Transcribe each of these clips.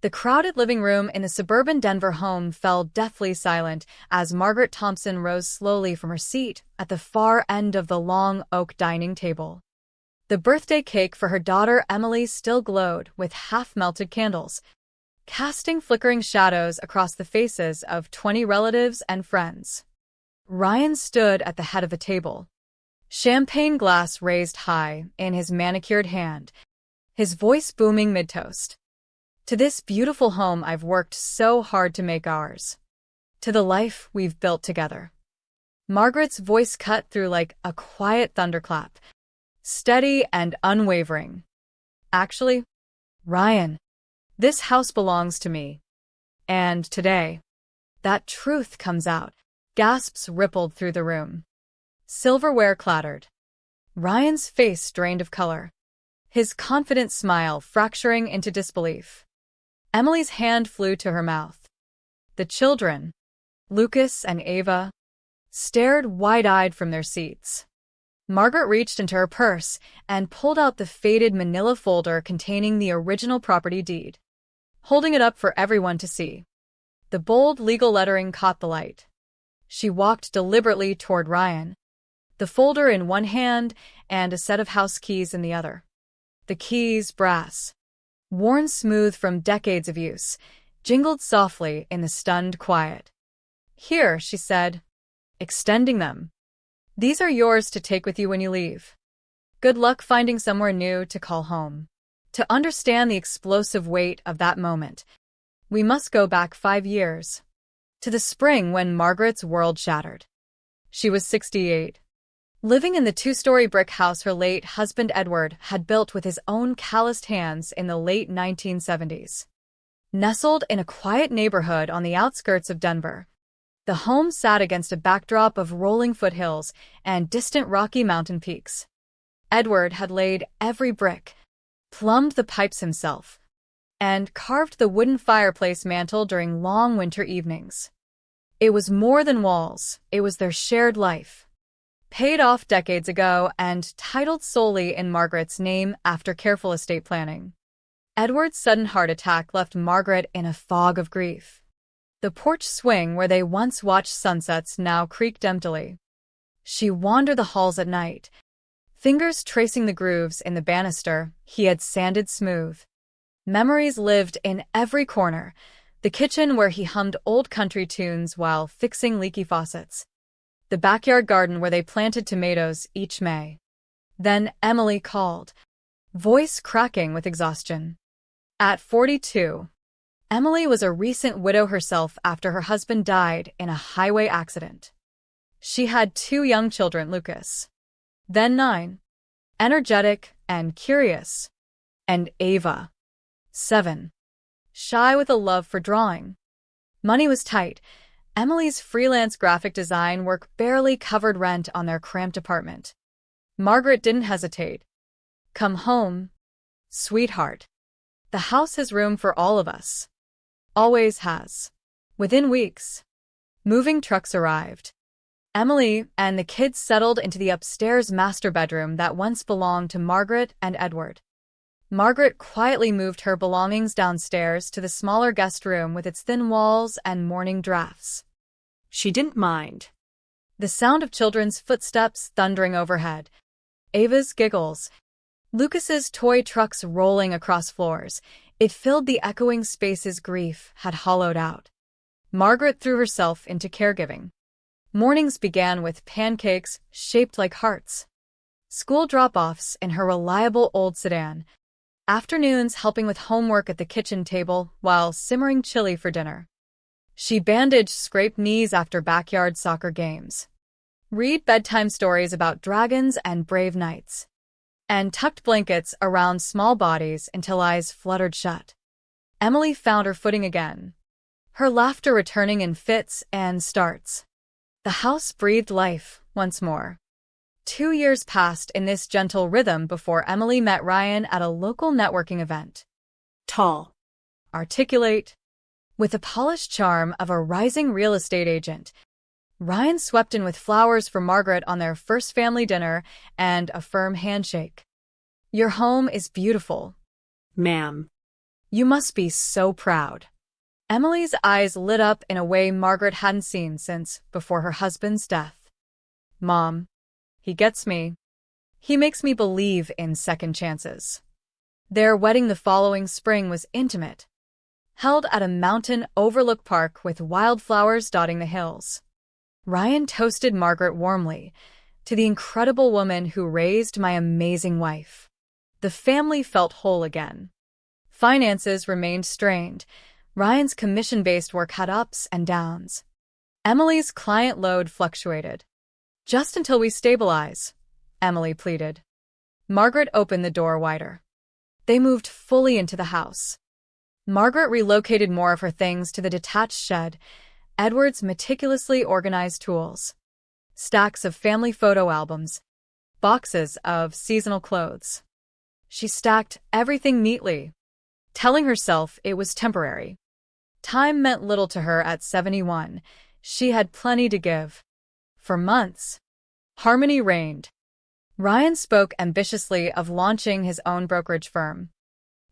The crowded living room in the suburban Denver home fell deathly silent as Margaret Thompson rose slowly from her seat at the far end of the long oak dining table. The birthday cake for her daughter Emily still glowed with half-melted candles, casting flickering shadows across the faces of 20 relatives and friends. Ryan stood at the head of the table, champagne glass raised high in his manicured hand, his voice booming mid-toast. To this beautiful home I've worked so hard to make ours. To the life we've built together. Margaret's voice cut through like a quiet thunderclap, steady and unwavering. Actually, Ryan, this house belongs to me. And today, that truth comes out. Gasps rippled through the room. Silverware clattered. Ryan's face drained of color, his confident smile fracturing into disbelief. Emily's hand flew to her mouth. The children, Lucas and Ava, stared wide-eyed from their seats. Margaret reached into her purse and pulled out the faded manila folder containing the original property deed, holding it up for everyone to see. The bold legal lettering caught the light. She walked deliberately toward Ryan, the folder in one hand and a set of house keys in the other. The keys, brass, worn smooth from decades of use, jingled softly in the stunned quiet. "Here," she said, extending them. "These are yours to take with you when you leave. Good luck finding somewhere new to call home." To understand the explosive weight of that moment, we must go back 5 years. To the spring when Margaret's world shattered. She was 68. Living in the 2-story brick house her late husband Edward had built with his own calloused hands in the late 1970s. Nestled in a quiet neighborhood on the outskirts of Denver, the home sat against a backdrop of rolling foothills and distant Rocky Mountain peaks. Edward had laid every brick, plumbed the pipes himself, and carved the wooden fireplace mantel during long winter evenings. It was more than walls, it was their shared life. Paid off decades ago and titled solely in Margaret's name after careful estate planning. Edward's sudden heart attack left Margaret in a fog of grief. The porch swing where they once watched sunsets now creaked emptily. She wandered the halls at night, fingers tracing the grooves in the banister he had sanded smooth. Memories lived in every corner, the kitchen where he hummed old country tunes while fixing leaky faucets, the backyard garden where they planted tomatoes each May. Then Emily called, voice cracking with exhaustion. At 42, Emily was a recent widow herself after her husband died in a highway accident. She had 2 young children, Lucas, then 9, energetic and curious, and Ava, 7, shy with a love for drawing. Money was tight. Emily's freelance graphic design work barely covered rent on their cramped apartment. Margaret didn't hesitate. "Come home, sweetheart. The house has room for all of us. Always has." Within weeks, moving trucks arrived. Emily and the kids settled into the upstairs master bedroom that once belonged to Margaret and Edward. Margaret quietly moved her belongings downstairs to the smaller guest room with its thin walls and morning drafts. She didn't mind. The sound of children's footsteps thundering overhead, Ava's giggles, Lucas's toy trucks rolling across floors, it filled the echoing spaces grief had hollowed out. Margaret threw herself into caregiving. Mornings began with pancakes shaped like hearts, school drop-offs in her reliable old sedan, afternoons helping with homework at the kitchen table while simmering chili for dinner. She bandaged scraped knees after backyard soccer games, read bedtime stories about dragons and brave knights, and tucked blankets around small bodies until eyes fluttered shut. Emily found her footing again, her laughter returning in fits and starts. The house breathed life once more. 2 years passed in this gentle rhythm before Emily met Ryan at a local networking event. Tall, articulate, with the polished charm of a rising real estate agent, Ryan swept in with flowers for Margaret on their first family dinner and a firm handshake. "Your home is beautiful, ma'am," You must be so proud. Emily's eyes lit up in a way Margaret hadn't seen since before her husband's death. Mom, he gets me. He makes me believe in second chances. Their wedding the following spring was intimate, held at a mountain overlook park with wildflowers dotting the hills. Ryan toasted Margaret warmly, to the incredible woman who raised my amazing wife. The family felt whole again. Finances remained strained. Ryan's commission-based work had ups and downs. Emily's client load fluctuated. Just until we stabilize, Emily pleaded. Margaret opened the door wider. They moved fully into the house. Margaret relocated more of her things to the detached shed, Edward's meticulously organized tools, stacks of family photo albums, boxes of seasonal clothes. She stacked everything neatly, telling herself it was temporary. Time meant little to her at 71. She had plenty to give. For months, harmony reigned. Ryan spoke ambitiously of launching his own brokerage firm.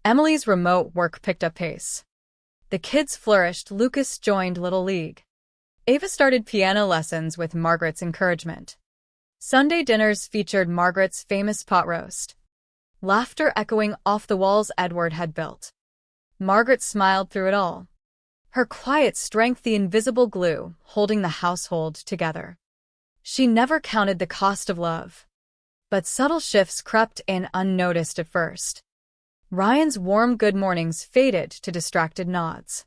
Emily's remote work picked up pace. The kids flourished. Lucas joined Little League. Ava started piano lessons with Margaret's encouragement. Sunday dinners featured Margaret's famous pot roast, laughter echoing off the walls Edward had built. Margaret smiled through it all. Her quiet strength, the invisible glue holding the household together. She never counted the cost of love. But subtle shifts crept in unnoticed at first. Ryan's warm good mornings faded to distracted nods.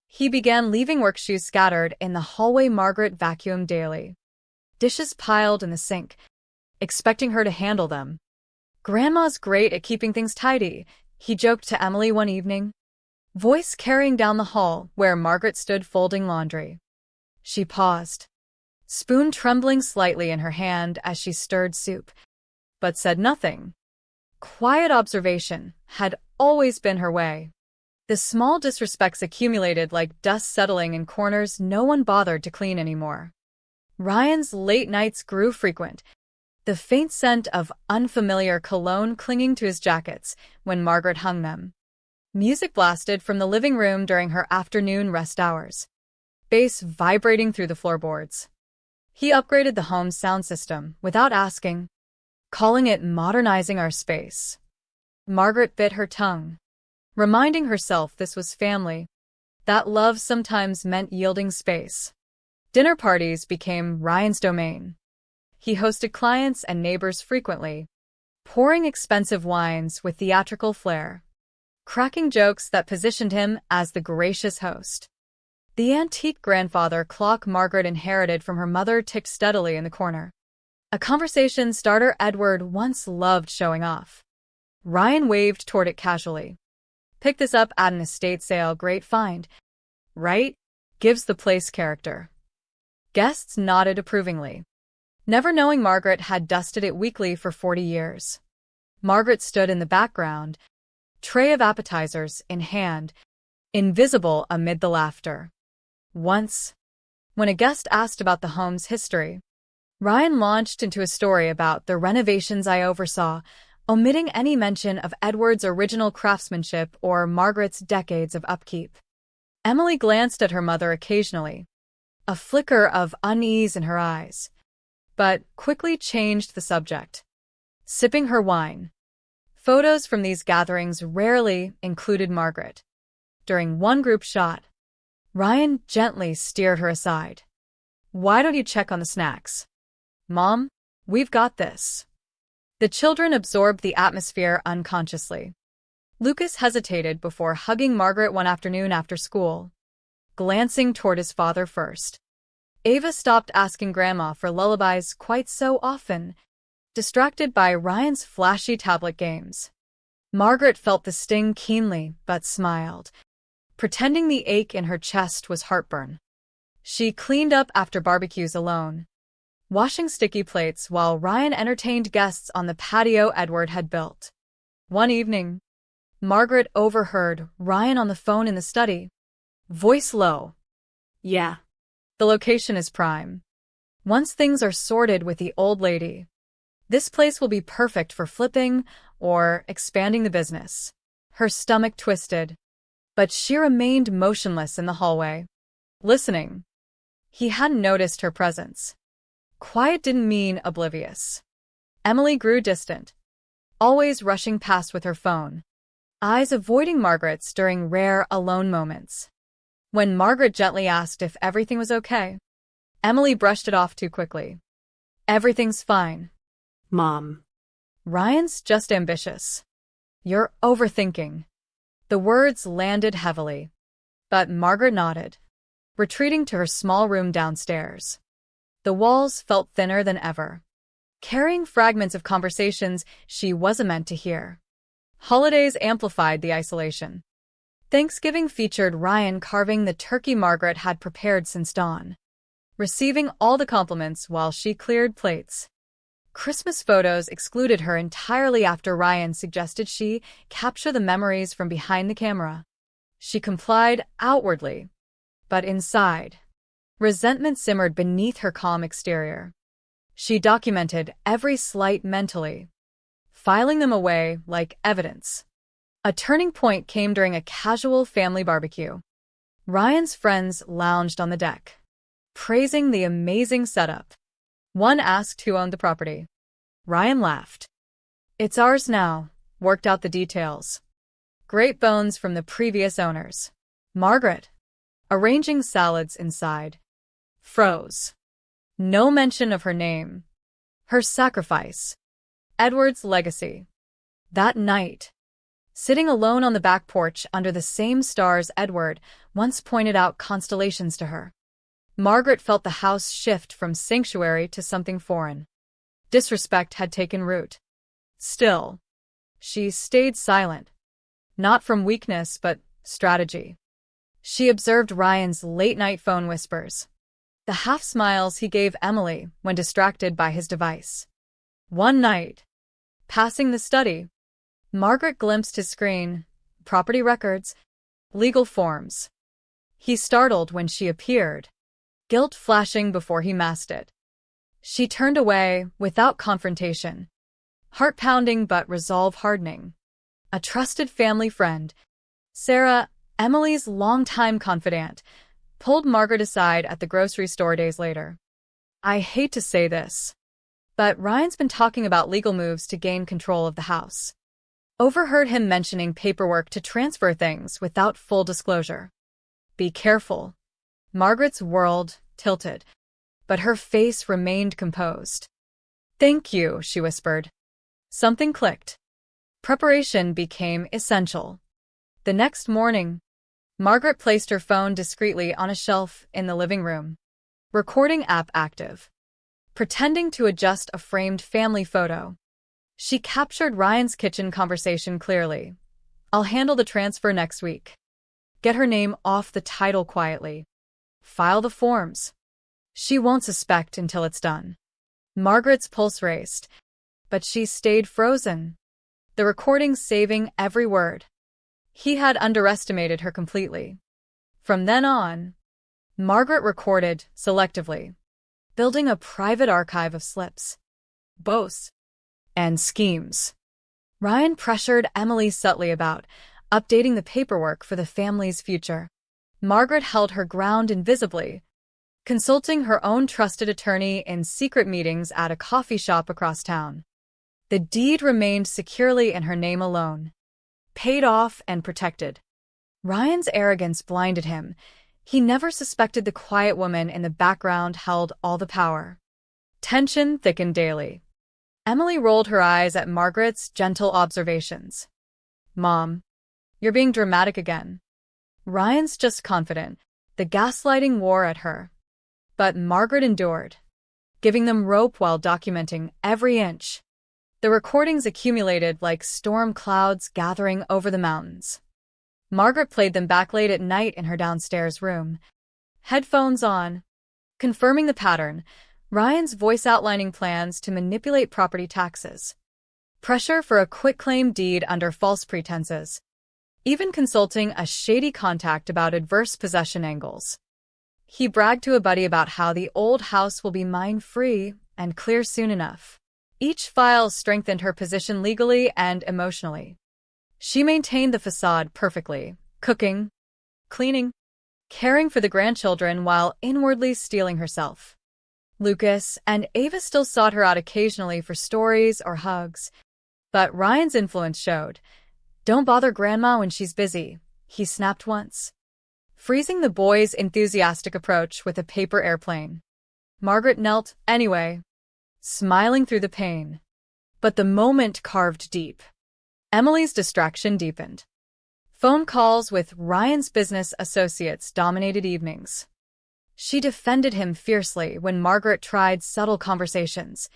He began leaving work shoes scattered in the hallway. Margaret vacuumed daily. Dishes piled in the sink, expecting her to handle them. Grandma's great at keeping things tidy, he joked to Emily one evening, voice carrying down the hall where Margaret stood folding laundry. She paused, spoon trembling slightly in her hand as she stirred soup, but said nothing. Quiet observation had always been her way. The small disrespects accumulated like dust settling in corners no one bothered to clean anymore. Ryan's late nights grew frequent, the faint scent of unfamiliar cologne clinging to his jackets when Margaret hung them. Music blasted from the living room during her afternoon rest hours, bass vibrating through the floorboards. He upgraded the home's sound system without asking, calling it modernizing our space. Margaret bit her tongue, reminding herself this was family, that love sometimes meant yielding space. Dinner parties became Ryan's domain. He hosted clients and neighbors frequently, pouring expensive wines with theatrical flair, cracking jokes that positioned him as the gracious host. The antique grandfather clock Margaret inherited from her mother ticked steadily in the corner. A conversation starter Edward once loved showing off. Ryan waved toward it casually. Pick this up at an estate sale, great find. Right? Gives the place character. Guests nodded approvingly, never knowing Margaret had dusted it weekly for 40 years. Margaret stood in the background, tray of appetizers in hand, invisible amid the laughter. Once, when a guest asked about the home's history, Ryan launched into a story about the renovations I oversaw, omitting any mention of Edward's original craftsmanship or Margaret's decades of upkeep. Emily glanced at her mother occasionally, a flicker of unease in her eyes, but quickly changed the subject, sipping her wine. Photos from these gatherings rarely included Margaret. During one group shot, Ryan gently steered her aside. Why don't you check on the snacks? Mom, we've got this. The children absorbed the atmosphere unconsciously. Lucas hesitated before hugging Margaret one afternoon after school, glancing toward his father first. Ava stopped asking Grandma for lullabies quite so often, distracted by Ryan's flashy tablet games. Margaret felt the sting keenly but smiled, pretending the ache in her chest was heartburn. She cleaned up after barbecues alone, washing sticky plates while Ryan entertained guests on the patio Edward had built. One evening, Margaret overheard Ryan on the phone in the study, voice low. Yeah, the location is prime. Once things are sorted with the old lady, this place will be perfect for flipping or expanding the business. Her stomach twisted. But she remained motionless in the hallway, listening. He hadn't noticed her presence. Quiet didn't mean oblivious. Emily grew distant, always rushing past with her phone, eyes avoiding Margaret's during rare alone moments. When Margaret gently asked if everything was okay, Emily brushed it off too quickly. Everything's fine. Mom. Ryan's just ambitious. You're overthinking. The words landed heavily, but Margaret nodded, retreating to her small room downstairs. The walls felt thinner than ever, carrying fragments of conversations she wasn't meant to hear. Holidays amplified the isolation. Thanksgiving featured Ryan carving the turkey Margaret had prepared since dawn, receiving all the compliments while she cleared plates. Christmas photos excluded her entirely after Ryan suggested she capture the memories from behind the camera. She complied outwardly, but inside, resentment simmered beneath her calm exterior. She documented every slight mentally, filing them away like evidence. A turning point came during a casual family barbecue. Ryan's friends lounged on the deck, praising the amazing setup. One asked who owned the property. Ryan laughed. It's ours now, worked out the details. Great bones from the previous owners. Margaret, arranging salads inside, froze. No mention of her name. Her sacrifice. Edward's legacy. That night, sitting alone on the back porch under the same stars Edward once pointed out constellations to her, Margaret felt the house shift from sanctuary to something foreign. Disrespect had taken root. Still, she stayed silent. Not from weakness, but strategy. She observed Ryan's late-night phone whispers, the half-smiles he gave Emily when distracted by his device. One night, passing the study, Margaret glimpsed his screen, property records, legal forms. He startled when she appeared, guilt flashing before he masked it. She turned away without confrontation, heart pounding but resolve hardening. A trusted family friend, Sarah, Emily's longtime confidant, pulled Margaret aside at the grocery store days later. I hate to say this, but Ryan's been talking about legal moves to gain control of the house. Overheard him mentioning paperwork to transfer things without full disclosure. Be careful. Margaret's world tilted, but her face remained composed. Thank you, she whispered. Something clicked. Preparation became essential. The next morning, Margaret placed her phone discreetly on a shelf in the living room, recording app active, pretending to adjust a framed family photo. She captured Ryan's kitchen conversation clearly. I'll handle the transfer next week. Get her name off the title quietly. File the forms. She won't suspect until it's done. Margaret's pulse raced, but she stayed frozen, the recording saving every word. He had underestimated her completely. From then on, Margaret recorded selectively, building a private archive of slips, boasts, and schemes. Ryan pressured Emily subtly about updating the paperwork for the family's future. Margaret held her ground invisibly, consulting her own trusted attorney in secret meetings at a coffee shop across town. The deed remained securely in her name alone, paid off and protected. Ryan's arrogance blinded him. He never suspected the quiet woman in the background held all the power. Tension thickened daily. Emily rolled her eyes at Margaret's gentle observations. Mom, you're being dramatic again. Ryan's just confident. The gaslighting wore at her. But Margaret endured, giving them rope while documenting every inch. The recordings accumulated like storm clouds gathering over the mountains. Margaret played them back late at night in her downstairs room, headphones on, confirming the pattern, Ryan's voice outlining plans to manipulate property taxes, pressure for a quitclaim deed under false pretenses, even consulting a shady contact about adverse possession angles. He bragged to a buddy about how the old house will be mine-free and clear soon enough. Each file strengthened her position legally and emotionally. She maintained the facade perfectly, cooking, cleaning, caring for the grandchildren while inwardly steeling herself. Lucas and Ava still sought her out occasionally for stories or hugs, but Ryan's influence showed. "Don't bother Grandma when she's busy," he snapped once, freezing the boys' enthusiastic approach with a paper airplane. Margaret knelt anyway, smiling through the pain. But the moment carved deep. Emily's distraction deepened. Phone calls with Ryan's business associates dominated evenings. She defended him fiercely when Margaret tried subtle conversations.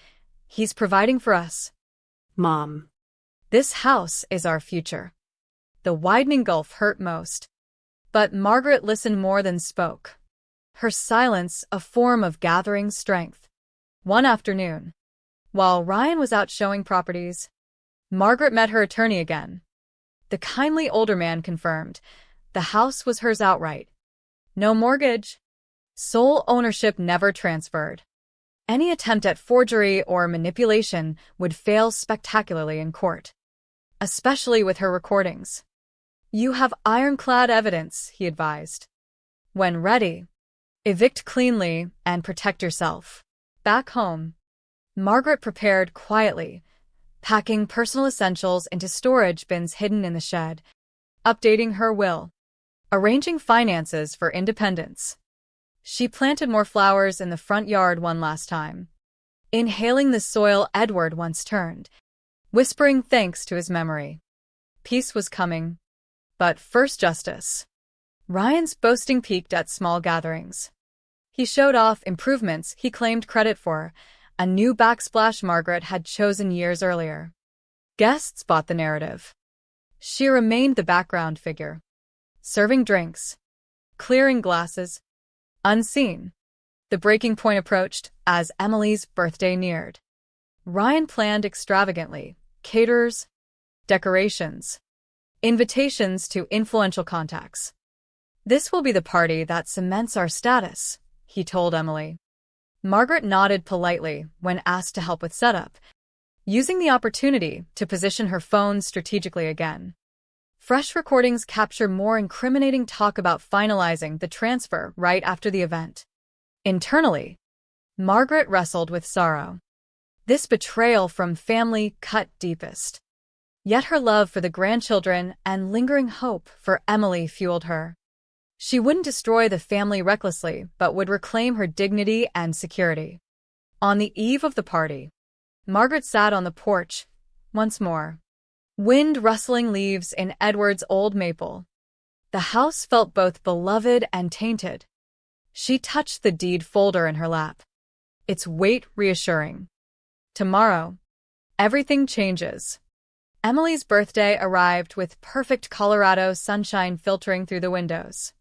"He's providing for us. Mom. This house is our future." The widening gulf hurt most. But Margaret listened more than spoke. Her silence a form of gathering strength. One afternoon, while Ryan was out showing properties, Margaret met her attorney again. The kindly older man confirmed the house was hers outright. No mortgage. Sole ownership never transferred. Any attempt at forgery or manipulation would fail spectacularly in court, especially with her recordings. "You have ironclad evidence," he advised. "When ready, evict cleanly and protect yourself." Back home, Margaret prepared quietly, packing personal essentials into storage bins hidden in the shed, updating her will, arranging finances for independence. She planted more flowers in the front yard one last time, inhaling the soil Edward once turned, whispering thanks to his memory. Peace was coming, but first justice. Ryan's boasting peaked at small gatherings. He showed off improvements he claimed credit for, a new backsplash Margaret had chosen years earlier. Guests bought the narrative. She remained the background figure, serving drinks, clearing glasses, unseen. The breaking point approached as Emily's birthday neared. Ryan planned extravagantly: caterers, decorations, invitations to influential contacts. "This will be the party that cements our status," he told Emily. Margaret nodded politely when asked to help with setup, using the opportunity to position her phone strategically again. Fresh recordings capture more incriminating talk about finalizing the transfer right after the event. Internally, Margaret wrestled with sorrow. This betrayal from family cut deepest. Yet her love for the grandchildren and lingering hope for Emily fueled her. She wouldn't destroy the family recklessly, but would reclaim her dignity and security. On the eve of the party, Margaret sat on the porch once more. Wind rustling leaves in Edward's old maple. The house felt both beloved and tainted. She touched the deed folder in her lap, its weight reassuring. Tomorrow, everything changes. Emily's birthday arrived with perfect Colorado sunshine filtering through the windows.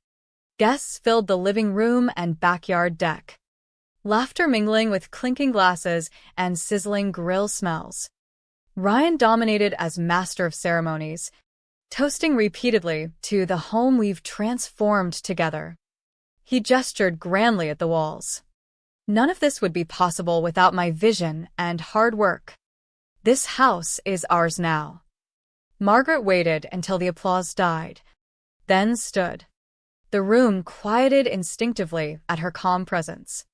Guests filled the living room and backyard deck, laughter mingling with clinking glasses and sizzling grill smells. Ryan dominated as master of ceremonies, toasting repeatedly to "the home we've transformed together." He gestured grandly at the walls. "None of this would be possible without my vision and hard work. This house is ours now." Margaret waited until the applause died, then stood. The room quieted instinctively at her calm presence.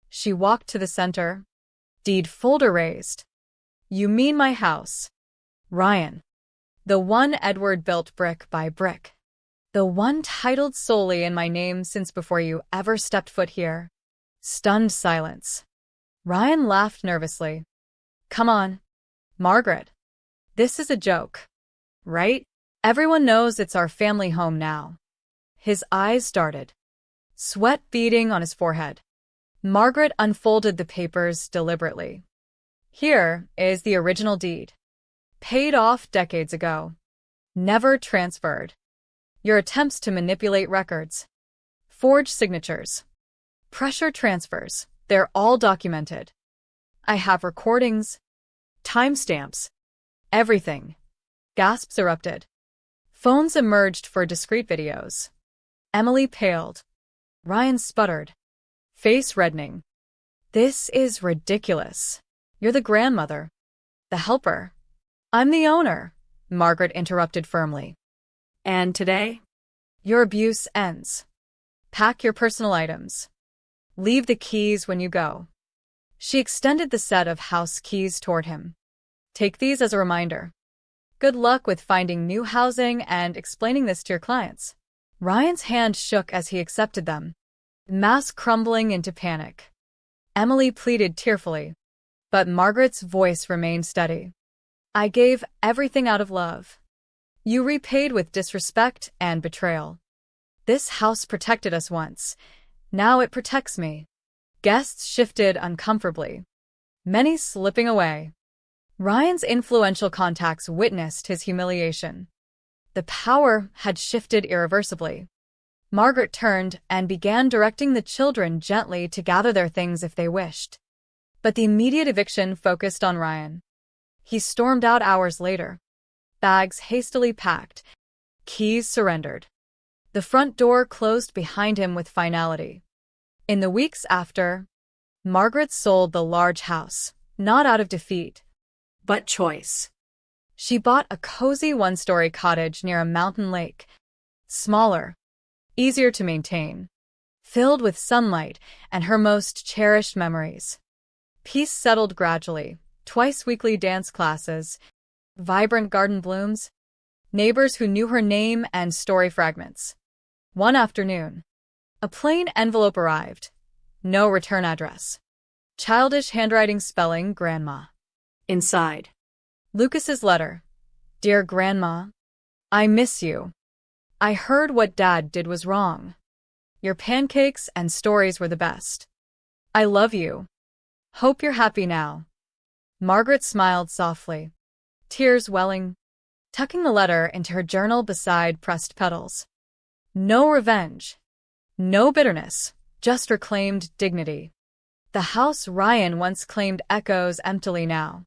She walked to the center, deed folder raised. "You mean my house, Ryan. The one Edward built brick by brick. The one titled solely in my name since before you ever stepped foot here." Stunned silence. Ryan laughed nervously. "Come on, Margaret. This is a joke, right? Everyone knows it's our family home now." His eyes started, sweat beading on his forehead. Margaret unfolded the papers deliberately. "Here is the original deed. Paid off decades ago. Never transferred. Your attempts to manipulate records, forge signatures, pressure transfers, they're all documented. I have recordings, timestamps, everything." Gasps erupted. Phones emerged for discreet videos. Emily paled. Ryan sputtered, face reddening. "This is ridiculous. You're the grandmother, the helper. I'm the owner," Margaret interrupted firmly. And today? Your abuse ends. Pack your personal items. Leave the keys when you go. She extended the set of house keys toward him. Take these as a reminder. Good luck with finding new housing and explaining this to your clients. Ryan's hand shook as he accepted them, mask crumbling into panic. Emily pleaded tearfully, but Margaret's voice remained steady. I gave everything out of love. You repaid with disrespect and betrayal. This house protected us once. Now it protects me. Guests shifted uncomfortably, many slipping away. Ryan's influential contacts witnessed his humiliation. The power had shifted irreversibly. Margaret turned and began directing the children gently to gather their things if they wished. But the immediate eviction focused on Ryan. He stormed out hours later. Bags hastily packed, keys surrendered. The front door closed behind him with finality. In the weeks after, Margaret sold the large house, not out of defeat, but choice. She bought a cozy one-story cottage near a mountain lake, smaller, easier to maintain, filled with sunlight and her most cherished memories. Peace settled gradually, twice-weekly dance classes, vibrant garden blooms, neighbors who knew her name and story fragments. One afternoon, a plain envelope arrived. No return address. Childish handwriting spelling Grandma. Inside, Lucas's letter. Dear Grandma, I miss you. I heard what Dad did was wrong. Your pancakes and stories were the best. I love you. Hope you're happy now. Margaret smiled softly, tears welling, tucking the letter into her journal beside pressed petals. No revenge. No bitterness, just reclaimed dignity. The house Ryan once claimed echoes emptily now.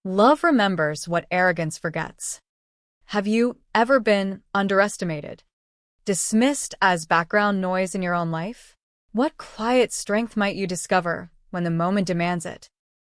Love remembers what arrogance forgets. Have you ever been underestimated? Dismissed as background noise in your own life? What quiet strength might you discover when the moment demands it?